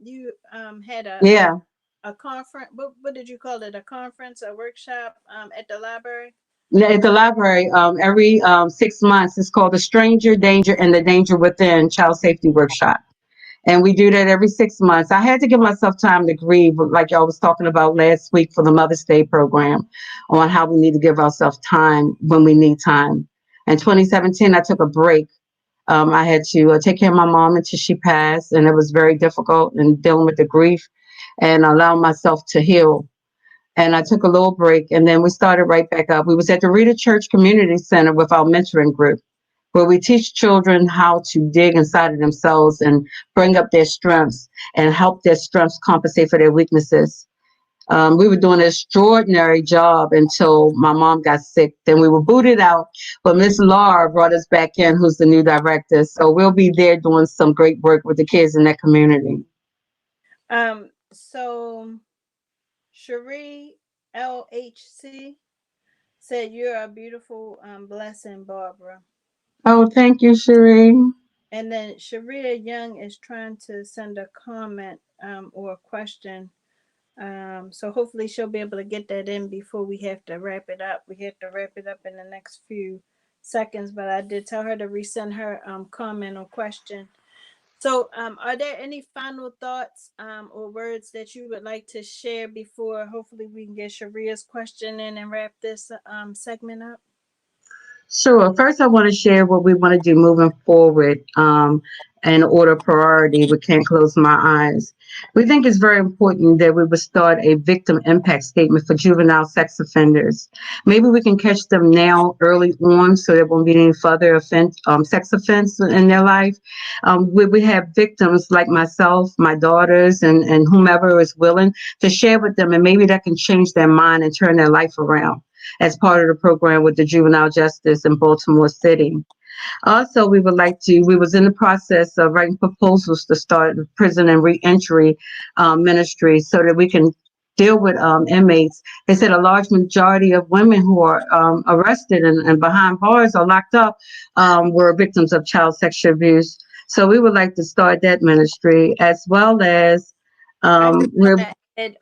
yeah, a conference. What did you call it? A conference, a workshop at the library. at the library every 6 months. It's called the Stranger Danger and the Danger Within Child Safety Workshop. And we do that every 6 months. I had to give myself time to grieve, like y'all was talking about last week for the Mother's Day program, on how we need to give ourselves time when we need time. In 2017, I took a break. I had to take care of my mom until she passed, and it was very difficult and dealing with the grief and allowing myself to heal. And I took a little break, and then we started right back up. We was at the Rita Church Community Center with our mentoring group, where we teach children how to dig inside of themselves and bring up their strengths and help their strengths compensate for their weaknesses. We were doing an extraordinary job until my mom got sick. Then we were booted out, but Miss Laura brought us back in, who's the new director. So we'll be there doing some great work with the kids in that community. So Cherie LHC said you're a beautiful blessing, Barbara. Oh, thank you, Cherie. And then Sharia Young is trying to send a comment or a question. So hopefully she'll be able to get that in before we have to wrap it up. We have to wrap it up in the next few seconds, but I did tell her to resend her comment or question. So, are there any final thoughts or words that you would like to share before hopefully we can get Sharia's question in and wrap this segment up? Sure. First, I want to share what we want to do moving forward in order of priority. We Can't Close My Eyes. We think it's very important that we would start a victim impact statement for juvenile sex offenders. Maybe we can catch them now early on so there won't be any further sex offense in their life. We have victims like myself, my daughters, and whomever is willing to share with them, and maybe that can change their mind and turn their life around as part of the program with the juvenile justice in Baltimore City. Also, we was in the process of writing proposals to start prison and reentry ministry so that we can deal with inmates. They said a large majority of women who are arrested and behind bars or locked up were victims of child sexual abuse. So we would like to start that ministry as well as I just we're, want to add,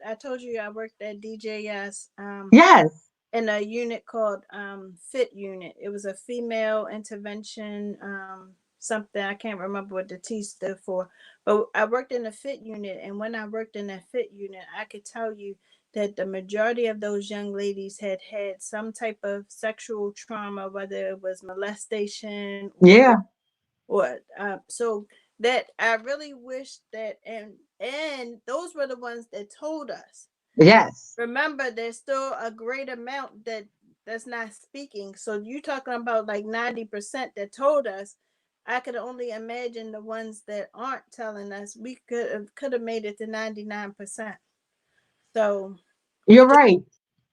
I told you I worked at DJS yes, in a unit called Fit Unit. It was a female intervention something. I can't remember what the T stood for, but I worked in the Fit Unit, and when I worked in that Fit Unit, I could tell you that the majority of those young ladies had had some type of sexual trauma, whether it was molestation yeah, or so that I really wish that and those were the ones that told us. yes. Remember, there's still a great amount that's not speaking. So you talking about like 90% that told us. I could only imagine the ones that aren't telling us. We could have made it to 99%. So we You're just right.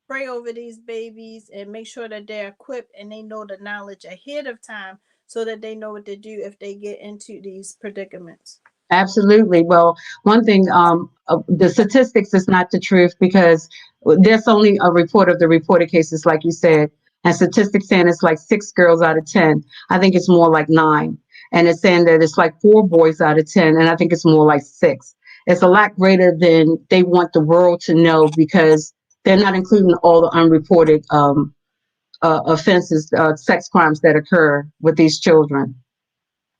pray over these babies and make sure that they're equipped and they know the knowledge ahead of time so that they know what to do if they get into these predicaments. Absolutely. Well, one thing, the statistics is not the truth because there's only a report of the reported cases, like you said, and statistics saying it's like 6 girls out of 10. I think it's more like 9, and it's saying that it's like 4 boys out of 10, and I think it's more like 6. It's a lot greater than they want the world to know because they're not including all the unreported offenses, sex crimes that occur with these children.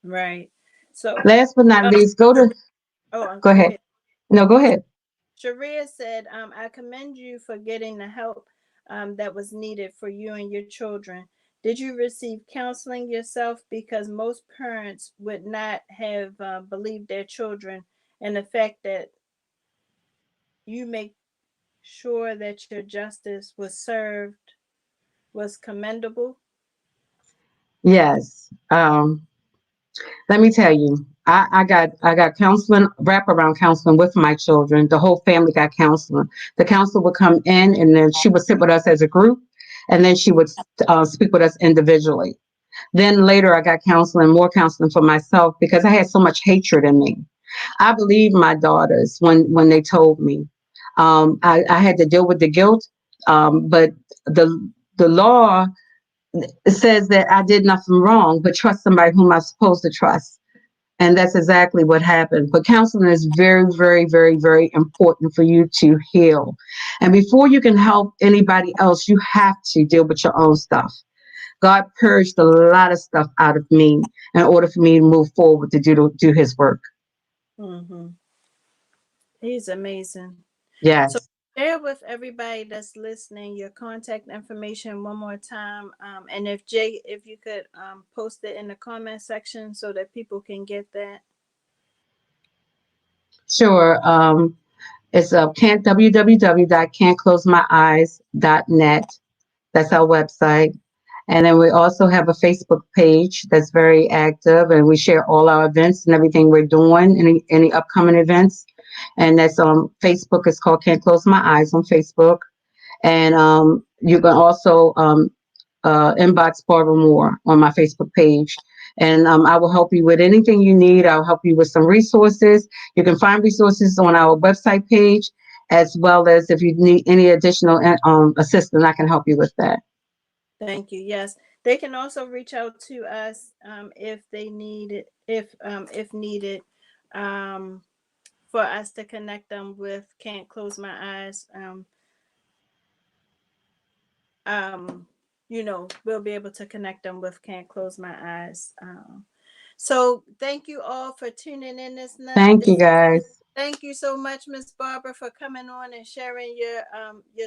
Right. So, Last but not uh, least, go go ahead. ahead. No, go ahead. Sharia said, I commend you for getting the help that was needed for you and your children. Did you receive counseling yourself? Because most parents would not have believed their children, and the fact that you make sure that your justice was served was commendable. Yes. Let me tell you, I got counseling, wraparound counseling with my children. The whole family got counseling. The counselor would come in and then she would sit with us as a group, and then she would speak with us individually. Then later, I got counseling, more counseling for myself because I had so much hatred in me. I believed my daughters when they told me. I had to deal with the guilt, but the law says that I did nothing wrong, but trust somebody whom I'm supposed to trust. And that's exactly what happened. But counseling is very, very, very, very important for you to heal. And before you can help anybody else, you have to deal with your own stuff. God purged a lot of stuff out of me in order for me to move forward to do his work. Hmm. He's amazing. So Yes. share with everybody that's listening your contact information one more time. And if Jay, if you could post it in the comment section so that people can get that. Sure. It's www.can'tclosemyeyes.net. That's our website. And then we also have a Facebook page that's very active, and we share all our events and everything we're doing, any upcoming events. And that's on Facebook. It's called Can't Close My Eyes on Facebook. And you can also inbox Barbara Moore on my Facebook page. And I will help you with anything you need. I'll help you with some resources. You can find resources on our website page, as well as if you need any additional assistance, I can help you with that. Thank you. Yes, they can also reach out to us if they need it, if needed, um, for us to connect them with Can't Close My Eyes. Um, we'll be able to connect them with Can't Close My Eyes. So thank you all for tuning in Thank you, this evening. guys. Thank you so much, Miss Barbara, for coming on and sharing your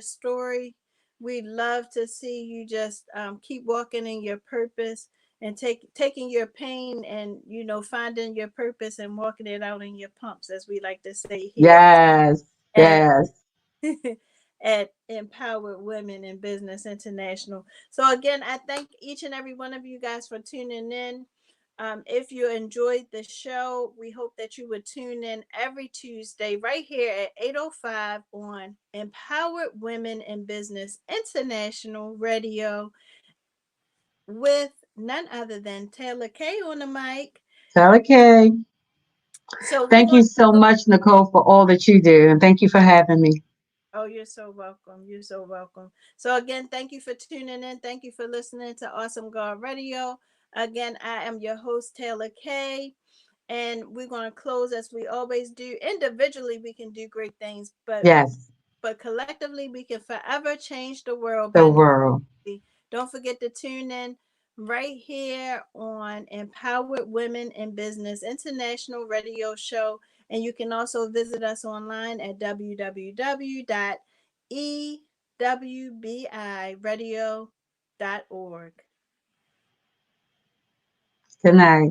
story. We love to see you just keep walking in your purpose and taking your pain and, you know, finding your purpose and walking it out in your pumps, as we like to say here Yes. at Yes. at Empowered Women in Business International. So again, I thank each and every one of you guys for tuning in. If you enjoyed the show, we hope that you would tune in every Tuesday right here at 8:05 on Empowered Women in Business International Radio with none other than Taylor Kay on the mic. Okay. So we're Thank going you so to, much, Nicole, for all that you do. And thank you for having me. oh, you're so welcome. You're so welcome. So again, thank you for tuning in. Thank you for listening to Awesome God Radio. Again, I am your host, Taylor Kay. And we're going to close as we always do. Individually, we can do great things, Yes. but collectively, we can forever change the world The by world. unity. Don't forget to tune in right here on Empowered Women in Business International Radio Show. And you can also visit us online at www.ewbiradio.org. Good night.